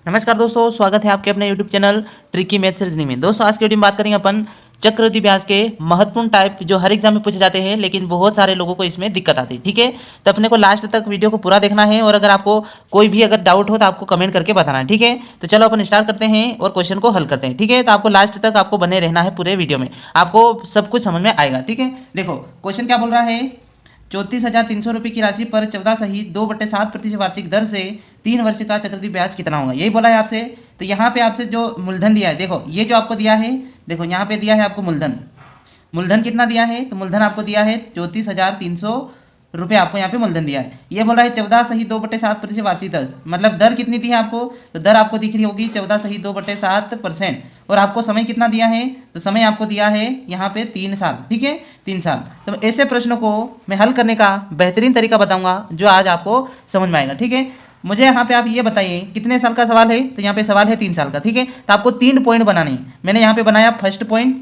नमस्कार दोस्तों, स्वागत है आपके अपने YouTube channel tricky maths reasoning में। दोस्तों आज की वीडियो में बात करेंगे अपन चक्रवृद्धि ब्याज के महत्वपूर्ण टाइप जो हर एग्जाम में पूछे जाते हैं, लेकिन बहुत सारे लोगों को इसमें दिक्कत आती है। ठीक है, तो अपने को लास्ट तक वीडियो को पूरा देखना है और अगर आपको कोई भी अगर डाउट हो तो आपको कमेंट करके बताना है। ठीक है, तो चलो अपन स्टार्ट करते हैं और क्वेश्चन को हल करते हैं। ठीक है, तो आपको लास्ट तक आपको बने रहना है पूरे वीडियो में, आपको सब कुछ समझ में आएगा। ठीक है, देखो क्वेश्चन क्या बोल रहा है। 34,300 रुपये की राशि पर 14 सहित 2/7% वार्षिक दर से 3 वर्ष का चक्रवृद्धि ब्याज कितना होगा, यही बोला है आपसे। तो यहाँ पे आपसे जो मूलधन दिया है, देखो ये जो आपको दिया है, देखो यहाँ पे दिया है आपको मूलधन। मूलधन कितना दिया है, तो मूलधन आपको दिया है 34,300 रुपये आपको यहाँ पे मूलधन दिया है। ये बोला है 14 सहित 2/7% वार्षिक दर, मतलब दर कितनी दी है आपको, तो दर आपको दिख रही होगी 14 सहित 2/7%। और आपको समय कितना दिया है, तो समय आपको दिया है यहाँ पे 3 साल। ठीक है, 3 साल। तो ऐसे प्रश्नों को मैं हल करने का बेहतरीन तरीका बताऊंगा जो आज आपको समझ में आएगा। ठीक है, मुझे यहाँ पे आप ये बताइए कितने साल का सवाल है, तो यहाँ पे सवाल है 3 साल का। ठीक है, तो आपको 3 पॉइंट बनाने हैं। मैंने यहाँ पे बनाया फर्स्ट पॉइंट,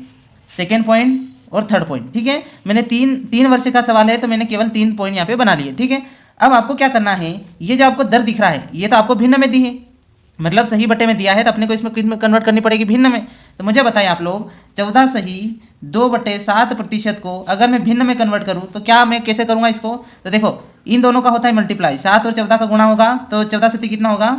सेकेंड पॉइंट और थर्ड पॉइंट। ठीक है, मैंने तीन वर्ष का सवाल है तो मैंने केवल 3 पॉइंट यहाँ पे बना लिए। ठीक है, अब आपको क्या करना है, ये जो आपको दर दिख रहा है ये तो आपको भिन्न में दी है, मतलब सही बटे में दिया है, तो अपने को इसमें किस में कन्वर्ट करनी पड़ेगी, भिन्न में। तो मुझे बताएं आप लोग, 14 सही 2/7% को अगर मैं भिन्न में कन्वर्ट करूं तो क्या मैं कैसे करूंगा इसको, तो देखो इन दोनों का होता है मल्टीप्लाई, 7 और 14 का गुणा होगा तो 14 से कितना होगा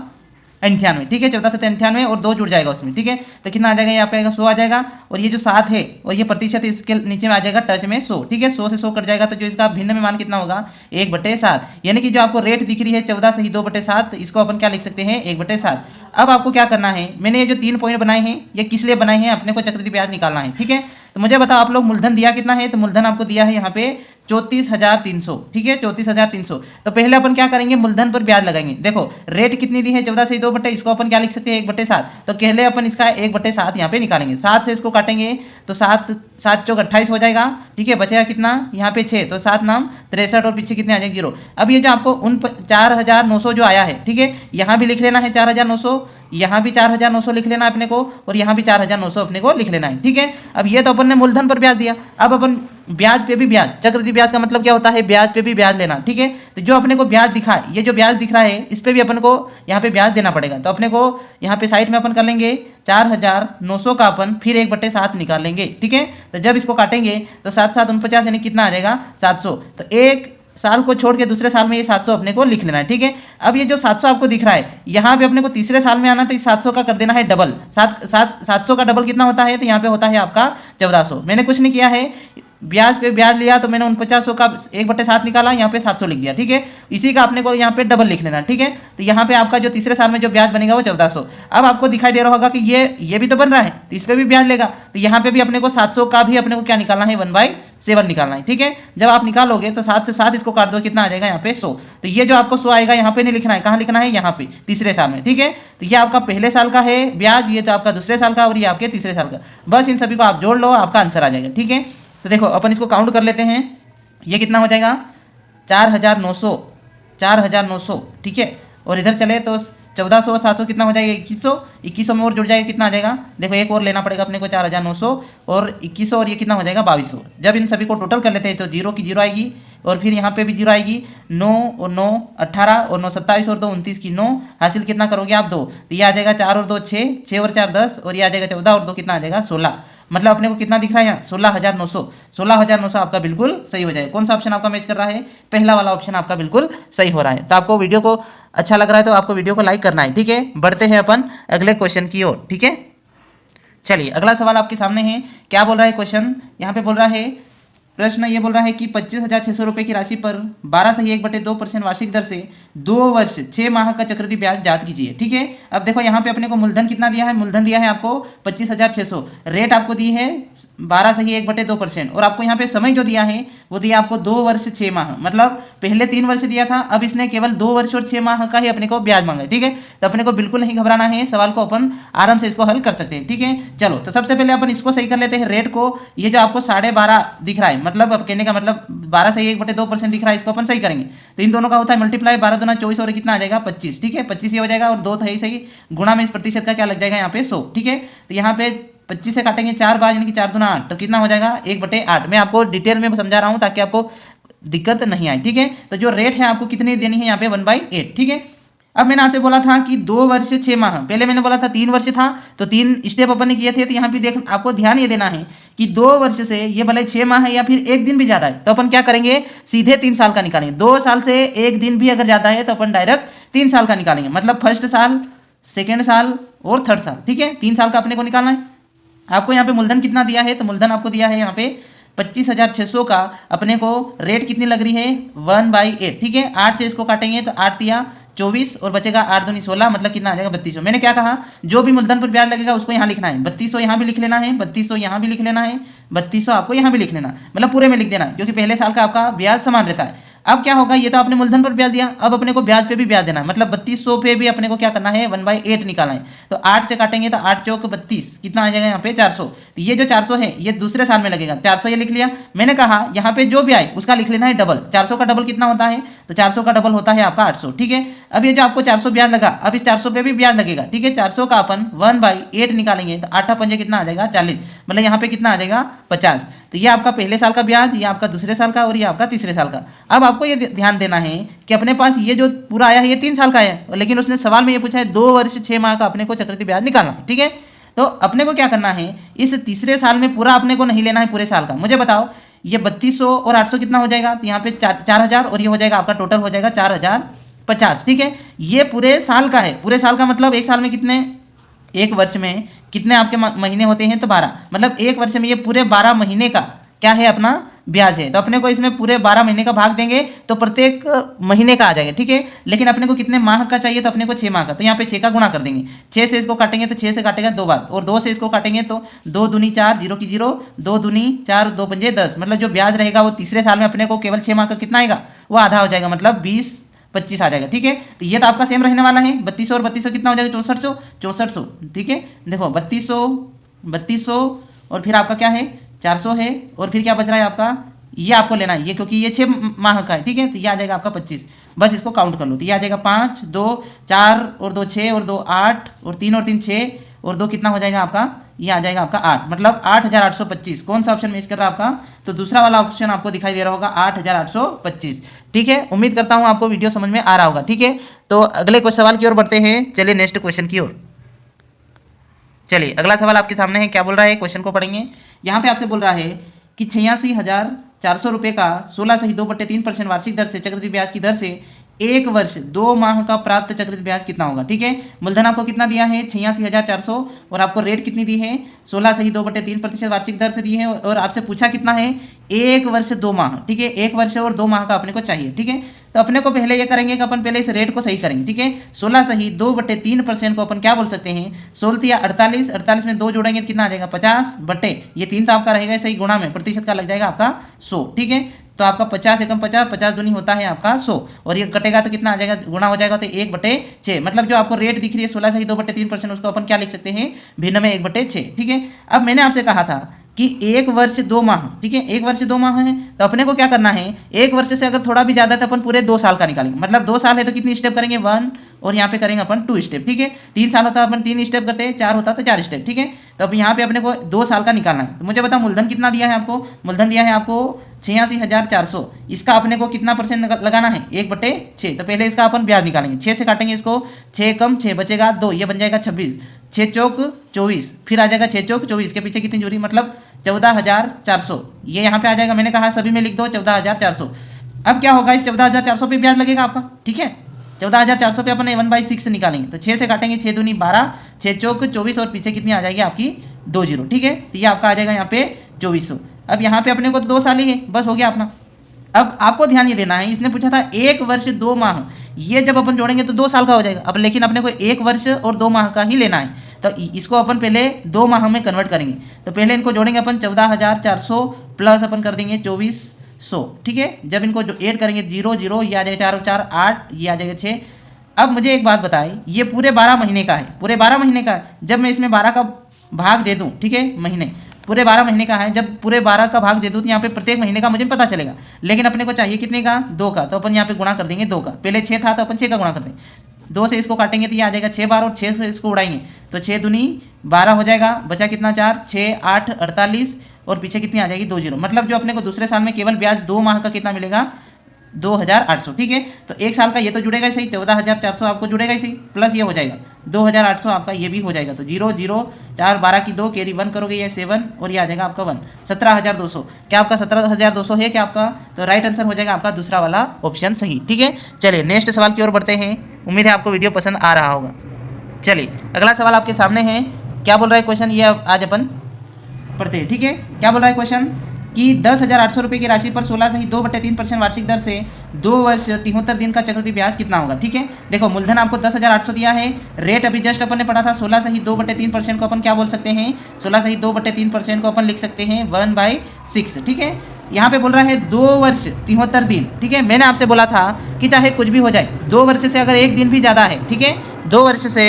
98। ठीक है, 14 से 98 और 2 जुड़ जाएगा उसमें। ठीक है, तो कितना आ जाएगा, यहाँ पे 100 आ जाएगा और ये जो 7 है और ये प्रतिशत इसके नीचे में आ जाएगा टच में 100। ठीक है, 100 से 100 कट जाएगा तो जो इसका भिन्न में मान कितना होगा 1/7। यानी कि जो आपको रेट दिख रही है 14 से ही 2/7, इसको अपन क्या लिख सकते हैं 1/7। अब आपको क्या करना है, मैंने ये जो 3 पॉइंट बनाए हैं ये किस लिए बनाए हैं, अपने को चक्रवृद्धि ब्याज निकालना है। ठीक है, तो मुझे बताओ आप लोग मूलधन दिया कितना है, तो मूलधन आपको दिया है यहाँ पे 34,300। ठीक है, 34,300। तो पहले अपन क्या करेंगे, मूलधन पर ब्याज लगाएंगे। देखो रेट कितनी दी है 14 से 2 बटे, इसको अपन क्या लिख सकते हैं 1/7। तो पहले अपन इसका 1/7 यहाँ पे निकालेंगे, 7 से इसको काटेंगे तो 7 7 चौक 28 हो जाएगा। ठीक है, बचेगा कितना यहाँ पे 6, तो 7 नाम 63 और पीछे कितने आ जाएंगे 0। अब ये जो आपको 4,900 जो आया है, ठीक है, यहाँ भी लिख लेना है 4,900, यहाँ भी 4,900 लिख लेना है अपने को और यहाँ भी 4,900 अपने को लिख लेना है। ठीक है, अब ये तो अपन ने मूलधन पर ब्याज दिया, अब अपन ब्याज पे भी ब्याज, चक्रवृद्धि ब्याज का मतलब क्या होता है, ब्याज पे भी ब्याज लेना। ठीक है, तो जो अपने को ब्याज दिखा है, ये जो ब्याज दिख रहा है इस पे भी अपन को यहाँ पे ब्याज देना पड़ेगा। तो अपने को यहाँ पे साइड में अपन कर लेंगे 4,900 का अपन फिर 1/7 निकाल लेंगे। ठीक है, तो जब इसको काटेंगे तो 7 7 49 यानी कितना आ जाएगा 700। तो एक साल को छोड़ के दूसरे साल में ये 700 अपने को लिख लेना है। ठीक है, अब ये जो 700 आपको दिख रहा है यहाँ पे अपने को तीसरे साल में आना तो इस 700 का कर देना है डबल। 700 का डबल कितना होता है, तो यहाँ पे होता है आपका 1400। मैंने कुछ नहीं किया है, ब्याज पे ब्याज लिया तो मैंने 49 का 1/7 निकाला, यहाँ पे 700 लिख दिया। ठीक है, इसी का अपने को यहाँ पे डबल लिख लेना। ठीक है, तो यहाँ पे आपका जो तीसरे साल में जो ब्याज बनेगा वो 1400। अब आपको दिखाई दे रहा होगा कि ये भी तो बन रहा है, तो इस पे भी ब्याज लेगा, तो यहाँ पे भी अपने को 700 का भी अपने को क्या निकालना है 1/7 निकालना है। ठीक है, जब आप निकालोगे तो 7 से 7 इसको काट दो, कितना आ जाएगा यहाँ पे 100। तो ये जो आपको 100 आएगा यहाँ पे नहीं लिखना है, कहाँ लिखना है, यहाँ पे तीसरे साल में। ठीक है, तो ये आपका पहले साल का है ब्याज, ये तो आपका दूसरे साल का और ये आपके तीसरे साल का। बस इन सभी को आप जोड़ लो, आपका आंसर आ जाएगा। ठीक है, तो देखो अपन इसको काउंट कर लेते हैं, ये कितना हो जाएगा 4,900, 4,900। ठीक है, और इधर चले तो 1400 और 700 कितना हो जाएगा 2100, 2100 में और जुड़ जाएगा कितना आ जाएगा, देखो एक और लेना पड़ेगा अपने को 4,900 और 2100 और ये कितना हो जाएगा 2200। जब इन सभी को टोटल कर लेते हैं तो 0 की 0 आएगी और फिर यहाँ पे भी 0 आएगी, 9 और 9 18 और 9 27 और 2 29 की 9 हासिल कितना करोगे आप 2, तो ये आ जाएगा 4 और 2 6, 6 और 4 10 और ये आ जाएगा 14 और 2 कितना आ जाएगा 16। मतलब अपने को कितना दिख रहा है यहाँ 16,900। 16,900 आपका बिल्कुल सही हो जाएगा। कौन सा ऑप्शन आपका मैच कर रहा है, पहला वाला ऑप्शन आपका बिल्कुल सही हो रहा है। तो आपको वीडियो को अच्छा लग रहा है तो आपको वीडियो को लाइक करना है। ठीक है, बढ़ते हैं अपन अगले क्वेश्चन की ओर। ठीक है, चलिए अगला सवाल आपके सामने है, क्या बोल रहा है क्वेश्चन, यहाँ पे बोल रहा है, प्रश्न ये बोल रहा है कि 25,600 रुपए की राशि पर 12 सही 1/2% वार्षिक दर से 2 वर्ष 6 माह का चक्रवृद्धि ब्याज ज्ञात कीजिए। ठीक है, अब देखो यहाँ पे अपने को मूलधन कितना दिया है, मूलधन दिया है आपको 25,600, रेट आपको दी है 12 सही 1/2% और आपको यहाँ पे समय जो दिया है वो दिया आपको 2 वर्ष 6 माह, मतलब पहले 3 वर्ष दिया था, अब इसने केवल 2 वर्ष और 6 माह का ही अपने को ब्याज मांगा है। ठीक है, तो अपने को बिल्कुल नहीं घबराना है, सवाल को अपन आराम से इसको हल कर सकते हैं। ठीक है, चलो तो सबसे पहले अपन इसको सही कर लेते हैं, रेट को, ये जो आपको 12.5 दिख रहा है, मतलब अब कहने का मतलब 12 सही 1/2% दिख रहा है, इसको अपन सही करेंगे तो इन दोनों का होता है मल्टीप्लाई, 12 दूना 24 और कितना आ जाएगा 25। ठीक है, 25 ये हो जाएगा और 2 सही सही गुणा में इस प्रतिशत का क्या लग जाएगा यहाँ पे 100। ठीक है, तो यहाँ पे 25 से काटेंगे 4 बार यानी कि 4 दूना 8, तो कितना हो जाएगा 1/8। मैं आपको डिटेल में समझा रहा हूँ ताकि आपको दिक्कत नहीं आए। ठीक है, तो जो रेट है आपको कितनी देनी है यहाँ पे 1/8। ठीक है, अब मैंने आपसे बोला था कि 2 वर्ष 6 माह, पहले मैंने बोला था 3 वर्ष था तो 3 स्टेप अपन ने किए थे। तो यहाँ पे देख आपको ध्यान ये देना है कि 2 वर्ष से ये भले 6 माह है या फिर 1 दिन भी ज़्यादा है तो अपन क्या करेंगे, सीधे 3 साल का निकालेंगे। 2 साल से 1 दिन भी अगर ज़्यादा है तो अपन डायरेक्ट 3 साल का निकालेंगे, मतलब फर्स्ट साल, सेकेंड साल और थर्ड साल। ठीक है, 3 साल का अपने को निकालना है। आपको यहाँ पे मूलधन कितना दिया है, तो मूलधन आपको दिया है यहाँ पे 25,600 का। अपने को रेट कितनी लग रही है, 1/8। ठीक है, 8 से इसको काटेंगे तो 8 दिया 24 और बचेगा 8 दूनी 16, मतलब कितना आ जाएगा 3200। मैंने क्या कहा, जो भी मूलधन पर ब्याज लगेगा उसको यहाँ लिखना है। 3200 यहाँ भी लिख लेना है, 3200 यहाँ भी लिख लेना है, 3200 आपको यहाँ भी लिख लेना, मतलब पूरे में लिख देना, क्योंकि पहले साल का आपका ब्याज समान रहता है। अब क्या होगा, ये तो आपने मूलधन पर ब्याज दिया, अब अपने को ब्याज पे भी ब्याज देना है, मतलब 3200 पे भी अपने को क्या करना है, 1/8 निकालना है। तो 8 से काटेंगे तो 8 चौक 32, कितना आ जाएगा यहाँ पे 400। तो ये जो 400 है ये दूसरे साल में लगेगा, 400 ये लिख लिया। मैंने कहा यहाँ पे जो भी आए उसका लिख लेना है डबल। 400 का डबल कितना होता है, तो 400 का डबल होता है आपका 800। ठीक है, अब ये जो आपको 400 ब्याज लगा, अब इस 400 पे भी ब्याज लगेगा। ठीक है, 400 का अपन 1/8 निकालेंगे तो 8 पंजे कितना आ जाएगा 40, मतलब यहाँ पे कितना आ जाएगा 50। तो ये आपका पहले साल का ब्याज, ये आपका दूसरे साल का और ये आपका तीसरे साल का। अब आपको ये ध्यान देना है कि अपने पास ये जो पूरा आया है ये 3 साल का है, लेकिन उसने सवाल में ये पूछा है 2 वर्ष 6 माह का अपने को चक्रवृद्धि ब्याज निकालना है। ठीक है, तो अपने को क्या करना है, इस तीसरे साल में पूरा अपने को नहीं लेना है पूरे साल का। मुझे बताओ ये 3200 और 800 कितना हो जाएगा, तो यहाँ पे 4000 और ये हो जाएगा आपका टोटल हो जाएगा 4050। ठीक है, ये पूरे साल का है। पूरे साल का मतलब एक साल में कितने, एक वर्ष में कितने आपके महीने होते हैं, तो 12, मतलब एक वर्ष में ये पूरे 12 महीने का क्या है अपना ब्याज है। तो अपने को इसमें पूरे 12 महीने का भाग देंगे तो प्रत्येक महीने का आ जाएगा। ठीक है, लेकिन अपने को कितने माह का चाहिए, तो अपने को 6 माह का। तो यहाँ पे 6 का गुणा कर देंगे, 6 से इसको काटेंगे तो 6 से काटेगा 2 बार, और 2 से इसको काटेंगे तो 2 दूनी 4, 0 की 0, 2 दूनी 4, 2 पंजे 10, मतलब जो ब्याज रहेगा वो तीसरे साल में अपने को केवल 6 माह का कितना आएगा, वो आधा हो जाएगा, मतलब 20-25 आ जाएगा। ठीक है, तो ये तो आपका सेम रहने वाला है। 3200 और 3200 कितना हो जाएगा, 6400। ठीक है, देखो 3200 और फिर आपका क्या है 400 है, और फिर क्या बच रहा है आपका, ये आपको लेना है ये, क्योंकि ये 6 माह का है। ठीक है, तो ये आ जाएगा आपका 25, बस इसको काउंट कर लो। तो ये आ जाएगा 5, 2, 4 और 2 6 और 2 8 और 3 और 3 6 और 2 कितना हो जाएगा आपका, ये आ जाएगा आपका 8, मतलब 8825। कौन सा ऑप्शन मैच कर रहा है आपका, तो दूसरा वाला ऑप्शन आपको दिखाई दे रहा होगा 8825। ठीक है, उम्मीद करता हूं आपको वीडियो समझ में आ रहा होगा। ठीक है, तो अगले कुछ सवाल की ओर बढ़ते हैं। चलिए नेक्स्ट क्वेश्चन की ओर। चलिए अगला सवाल आपके सामने है, क्या बोल रहा है, क्वेश्चन को पढ़ेंगे। यहाँ पे आपसे बोल रहा है कि 86,400 रुपये का 16 सही 2/3% वार्षिक दर से चक्रवृद्धि ब्याज की दर से 1 वर्ष 2 माह का प्राप्त चक्रवृद्धि ब्याज कितना होगा। ठीक है, मूलधन आपको कितना दिया है 86,400 और आपको रेट कितनी दी है 16 सही 2/3% वार्षिक दर से दी है, और आपसे पूछा कितना है 1 वर्ष 2 माह। ठीक है, 1 वर्ष और 2 माह का अपने को चाहिए। ठीक है, तो अपने को पहले ये करेंगे कि अपन पहले इस रेट को सही करेंगे। ठीक है, 16 सही 2/3% को अपन क्या बोल सकते हैं, 16 या 48, 48 में 2 जोड़ेंगे तो कितना आ जाएगा 50 बटे ये 3 तो आपका रहेगा सही, गुणा में प्रतिशत का लग जाएगा आपका 100। ठीक है, तो आपका 50 एकम 50, 50 दूनी होता है आपका 100, और ये कटेगा तो कितना आ जाएगा, गुणा हो जाएगा तो 1/6, मतलब जो आपको रेट दिख रही है 16 सही 2/3%, उसको अपन क्या लिख सकते हैं भिन्न में 1/6। ठीक है, अब मैंने आपसे कहा था कि 1 वर्ष 2 माह। ठीक है, 1 वर्ष 2 माह है, तो अपने को क्या करना है, 1 वर्ष से अगर थोड़ा भी ज्यादा है तो अपन पूरे 2 साल का निकालेंगे, मतलब 2 साल है तो कितनी स्टेप करेंगे 1, और यहाँ पे करेंगे अपन 2 स्टेप। ठीक है, 3 साल होता है अपन 3 स्टेप करते हैं, 4 होता तो 4 स्टेप। ठीक है, तो अब यहाँ पे अपने को 2 साल का निकालना है। तो मुझे बता मूलधन कितना दिया है आपको, मूलधन दिया है आपको 86,400, इसका अपने को कितना परसेंट लगाना है 1/6। तो पहले इसका अपन ब्याज निकालेंगे, 6 से काटेंगे इसको, 6 कम 6 बचेगा 2, ये बन जाएगा 26, 6 चौक 24, फिर आ जाएगा 6 चौक 24 के पीछे कितनी जोड़ी, मतलब 14,400, ये यहाँ पे आ जाएगा। मैंने कहा सभी में लिख दो 14,400। अब क्या होगा, इस 14,400 पे ब्याज लगेगा आपका। ठीक है, 14,400 पे अपन 1/6 निकालेंगे, तो 6 से काटेंगे 6 दूनी 12, 6 चौक 24 और पीछे कितनी आ जाएगी आपकी 20। ठीक है, तो ये आपका आ जाएगा यहाँ पे 2400। अब यहाँ पे अपने को तो 2 साल ही है, बस हो गया अपना। अब आपको ध्यान ये देना है, इसने पूछा था 1 वर्ष 2 माह, ये जब अपन जोड़ेंगे तो 2 साल का हो जाएगा। अब लेकिन अपने को 1 वर्ष और 2 माह का ही लेना है, तो इसको अपन पहले 2 माह में कन्वर्ट करेंगे। तो पहले इनको जोड़ेंगे अपन 14,400 प्लस अपन कर देंगे 2400। ठीक है, जब इनको ऐड करेंगे 0 0, ये आ जाएगा 4 और 4 8, ये आ जाएगा 6। अब मुझे एक बात बताइए, ये पूरे 12 महीने का है, पूरे 12 महीने का है। जब मैं इसमें 12 का भाग दे दूं, ठीक है, महीने पूरे 12 महीने का है, जब पूरे 12 का भाग दे दूं तो यहाँ पे प्रत्येक महीने का मुझे पता चलेगा, लेकिन अपने को चाहिए कितने का 2 का, तो अपन यहाँ पे गुणा कर देंगे 2 का। पहले 6 था तो अपन 6 का गुणा कर देंगे, 2 से इसको काटेंगे तो ये आ जाएगा 6 बार, और 6 से इसको उड़ाएंगे तो 6 दूनी 12 हो जाएगा, बचा कितना 4, 6 8 48, और पीछे कितनी आ जाएगी 20, मतलब जो अपने को दूसरे साल में केवल ब्याज 2 माह का कितना मिलेगा 2800, ठीक है। तो एक साल का ये तो जुड़ेगा ही सही, 14,400 आपको जुड़ेगा ही सही, प्लस ये हो जाएगा 2,800 आपका ये भी हो जाएगा। तो 0 0 4 12 की 2 कैरी 1 करोगे ये 7 और ये आ जाएगा आपका 1, 17,200। क्या आपका 17,200 है क्या आपका? तो राइट आंसर हो जाएगा आपका दूसरा वाला ऑप्शन सही, ठीक है। चलिए नेक्स्ट सवाल की ओर बढ़ते हैं। उम्मीद है आपको वीडियो पसंद आ रहा होगा। चलिए अगला सवाल आपके सामने है। क्या बोल रहा है क्वेश्चन, ये आज अपन पढ़ते हैं, ठीक है। क्या बोल रहा है क्वेश्चन कि 10,800 रुपये की राशि पर 16 सही 2/3% वार्षिक दर से 2 वर्ष 73 दिन का चक्रवृद्धि ब्याज कितना होगा, ठीक है। देखो मूलधन आपको 10,800 दिया है, रेट अभी जस्ट अपन ने पढ़ा था 16 सही 2/3% को अपन क्या बोल सकते हैं, 16 सही 2/3% को अपन लिख सकते हैं 1/6, ठीक है। यहाँ पे बोल रहा है 2 वर्ष 73 दिन, ठीक है। मैंने आपसे बोला था कि चाहे कुछ भी हो जाए, 2 वर्ष से अगर एक दिन भी ज़्यादा है, ठीक है, 2 वर्ष से,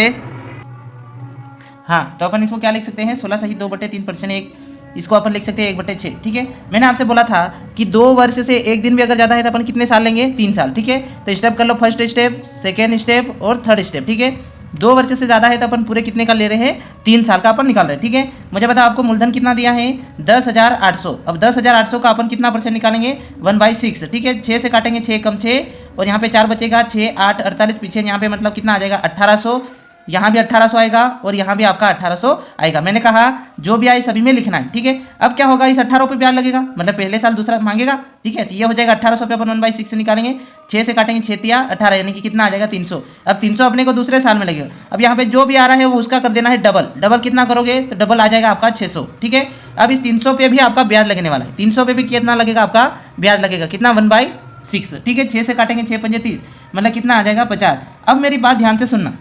हाँ, तो अपन इसको क्या लिख सकते हैं, 16 सही 2/3% एक, इसको अपन लिख सकते हैं 1/6, ठीक है। मैंने आपसे बोला था कि 2 वर्ष से एक दिन भी अगर ज़्यादा है तो अपन कितने साल लेंगे, 3 साल, ठीक है। तो स्टेप कर लो, फर्स्ट स्टेप, सेकेंड स्टेप और थर्ड स्टेप, ठीक है। 2 वर्ष से ज़्यादा है तो अपन पूरे कितने का ले रहे हैं, 3 साल का अपन निकाल रहे हैं, ठीक है। मुझे बता आपको मूलधन कितना दिया है, 10,800। अब 10,800 का अपन कितना परसेंट निकालेंगे, 1/6, ठीक है। 6 से काटेंगे, 6 कम 6 और यहाँ पे 4 बचेगा, 6 8 48, पीछे यहाँ पे मतलब कितना आ जाएगा 1,800, यहाँ भी 1,800 आएगा और यहाँ भी आपका 1,800 आएगा। मैंने कहा जो भी आए सभी में लिखना है, ठीक है। अब क्या होगा, इस 18 पे ब्याज लगेगा, मतलब पहले साल दूसरा मांगेगा, ठीक है। तो ये हो जाएगा 1,800 पे अपन 1/6 से निकालेंगे, 6 से काटेंगे 6 तिया 18, यानी कि कितना आ जाएगा 300। अब 300 अपने को दूसरे साल में लगेगा। अब यहाँ पे जो भी आ रहा है वो उसका कर देना है डबल, डबल कितना करोगे तो डबल आ जाएगा आपका 600, ठीक है। अब इस 300 पे भी आपका ब्याज लगने वाला है, 300 पे भी कितना लगेगा आपका ब्याज लगेगा, कितना 1/6, ठीक है। 6 से काटेंगे 6 पंजे 30, मतलब कितना आ जाएगा 50। अब मेरी बात ध्यान से सुनना,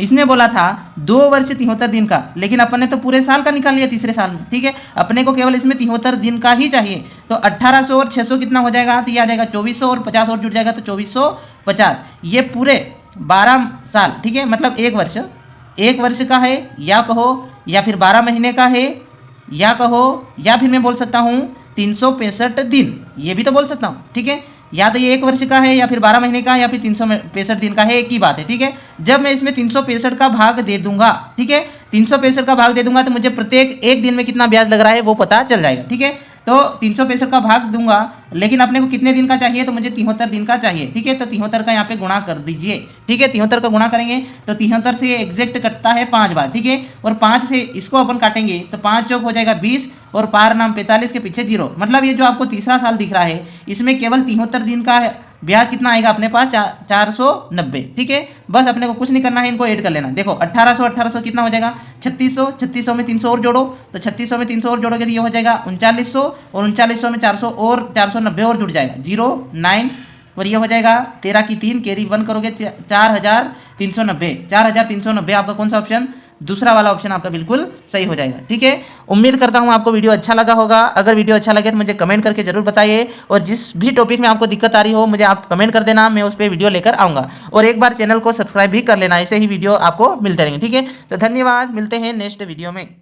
इसमें बोला था 2 वर्ष 73 दिन का, लेकिन अपन ने तो पूरे साल का निकाल लिया तीसरे साल में, ठीक है। अपने को केवल इसमें 73 दिन का ही चाहिए। तो 1,800 और 600 कितना हो जाएगा, तो ये आ जाएगा 2,400 और 50 और जुड़ जाएगा तो 2,450। ये पूरे 12 साल, ठीक है, मतलब एक वर्ष का है या कहो, या फिर 12 महीने का है या कहो, या फिर मैं बोल सकता हूँ 365 दिन, ये भी तो बोल सकता हूँ, ठीक है। या तो ये 1 वर्ष का है या फिर 12 महीने का या फिर 365 दिन का है, एक ही बात है, ठीक है। जब मैं इसमें 365 का भाग दे दूंगा, ठीक है, 365 का भाग दे दूंगा तो मुझे प्रत्येक एक दिन में कितना ब्याज लग रहा है वो पता चल जाएगा, ठीक है। तो 365 का भाग दूंगा, लेकिन अपने को कितने दिन का चाहिए, तो मुझे 73 दिन का चाहिए, ठीक है। तो 73 का यहाँ पे गुणा कर दीजिए, ठीक है। 73 का गुणा करेंगे तो 73 से एग्जैक्ट कटता है 5 बार, ठीक है। और 5 से इसको अपन काटेंगे तो 5 चौक हो जाएगा 20 और पार नाम 45 के पीछे 0, मतलब ये जो आपको तीसरा साल दिख रहा है इसमें केवल 73 दिन का ब्याज कितना आएगा अपने पास, 490, ठीक है। बस अपने को कुछ नहीं करना है, इनको ऐड कर लेना। देखो 1800 कितना हो जाएगा 3600, 3600 में 300 और जोड़ो, तो 3600 में 300 और जोड़ोगे तो ये हो जाएगा 3900 और 3900 में 400 और 490 और जुड़ जाएगा 0 9 और ये हो जाएगा 13 की 3 कैरी 1 करोगे 4,390, 4,390 आपका कौन सा ऑप्शन, दूसरा वाला ऑप्शन आपका बिल्कुल सही हो जाएगा, ठीक है। उम्मीद करता हूं आपको वीडियो अच्छा लगा होगा। अगर वीडियो अच्छा लगे तो मुझे कमेंट करके जरूर बताइए, और जिस भी टॉपिक में आपको दिक्कत आ रही हो मुझे आप कमेंट कर देना, मैं उस पर वीडियो लेकर आऊंगा। और एक बार चैनल को सब्सक्राइब भी कर लेना, ऐसे ही वीडियो आपको मिलते रहेंगे, ठीक है। तो धन्यवाद, मिलते हैं नेक्स्ट वीडियो में।